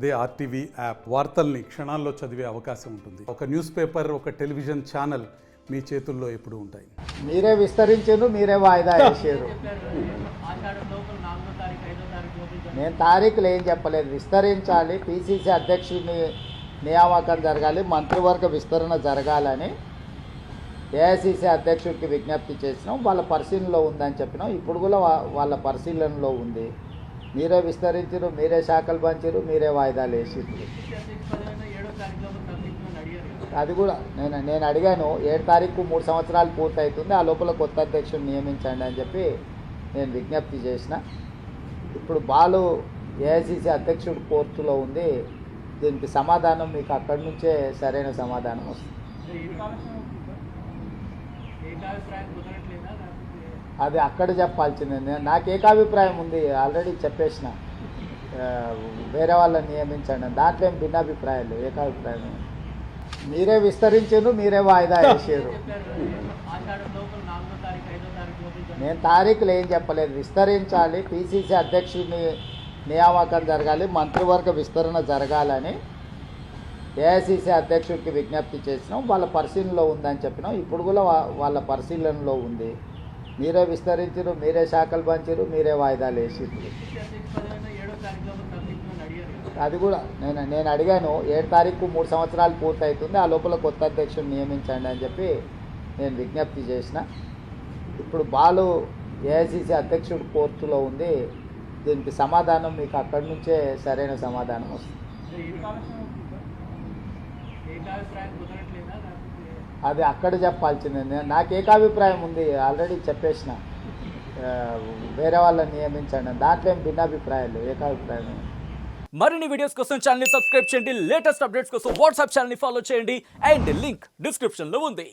అదే RTV app వార్తల్ని క్షణాల్లో చదివే అవకాశం ఉంటుంది. ఒక న్యూస్ పేపర్, ఒక టెలివిజన్ ఛానల్ మీ చేతుల్లో ఎప్పుడూ ఉంటాయి. మీరే విస్తరించారు, మీరే వాయిదా వేసారు. నేను తారీఖులు ఏం చెప్పలేదు. విస్తరించాలి, పిసిసి అధ్యక్షుడిని నియామకం జరగాలి, మంత్రివర్గ విస్తరణ జరగాలని ఏఐసిసి అధ్యక్షుడికి విజ్ఞప్తి చేసినాం. వాళ్ళ పరిశీలనలో ఉందని చెప్పినాం. ఇప్పుడు కూడా వాళ్ళ పరిశీలనలో ఉంది. మీరే విస్తరించారు, మీరే శాఖలు పంచారు, మీరే వాయిదాలు వేసారు. అది కూడా నేను అడిగాను. 7 తారీఖు 3 సంవత్సరాలు పూర్తవుతుంది, ఆ లోపల కొత్త అధ్యక్షుడిని నియమించండి అని చెప్పి నేను విజ్ఞప్తి చేసిన. ఇప్పుడు బాలు ఏఐసిసి అధ్యక్షుడు కోర్టులో ఉంది. దీనికి సమాధానం మీకు అక్కడి నుంచే సరైన సమాధానం వస్తుంది. అది అక్కడ చెప్పాల్సిందే. నాకు ఏకాభిప్రాయం ఉంది, ఆల్రెడీ చెప్పేసిన. వేరే వాళ్ళని నియమించండి, దాంట్లో ఏం భిన్నాభిప్రాయాలు, ఏకాభిప్రాయం. మీరే విస్తరించారు, మీరే వాయిదా వేసారు. నేను తారీఖులు ఏం చెప్పలేదు. విస్తరించాలి, పిసిసి అధ్యక్షుడిని నియామకం జరగాలి, మంత్రివర్గ విస్తరణ జరగాలని ఏఐసిసి అధ్యక్షుడికి విజ్ఞప్తి చేసినాం. వాళ్ళ పరిశీలనలో ఉందని చెప్పినాం. ఇప్పుడు కూడా వాళ్ళ పరిశీలనలో ఉంది. మీరే విస్తరించారు, మీరే శాఖలు పంచారు, మీరే వాయిదాలు వేసారు. అది కూడా నేను అడిగాను. 7 తారీఖు 3 సంవత్సరాలు పూర్తవుతుంది, ఆ లోపల కొత్త అధ్యక్షుడిని నియమించండి అని చెప్పి నేను విజ్ఞప్తి చేసిన. ఇప్పుడు బాలు ఏఐసిసి అధ్యక్షుడు కోర్టులో ఉంది. దీనికి సమాధానం మీకు అక్కడి నుంచే సరైన సమాధానం వస్తుంది. అది అక్కడ చెప్పాల్సిందే. నాకు ఏకాభిప్రాయం ఉంది, ఆల్రెడీ చెప్పేసిన. వేరే వాళ్ళని నియమించండి, దాంట్లో ఏం భిన్నాభిప్రాయాలు, ఏకాభిప్రాయం. మరిన్ని వీడియోస్ కోసం ఛానల్ ని సబ్స్క్రైబ్ చేయండి. లేటెస్ట్ అప్డేట్స్ కోసం వాట్సాప్ ఛానల్ ని ఫాలో చేయండి. అండ్ లింక్ డిస్క్రిప్షన్ లో ఉంది.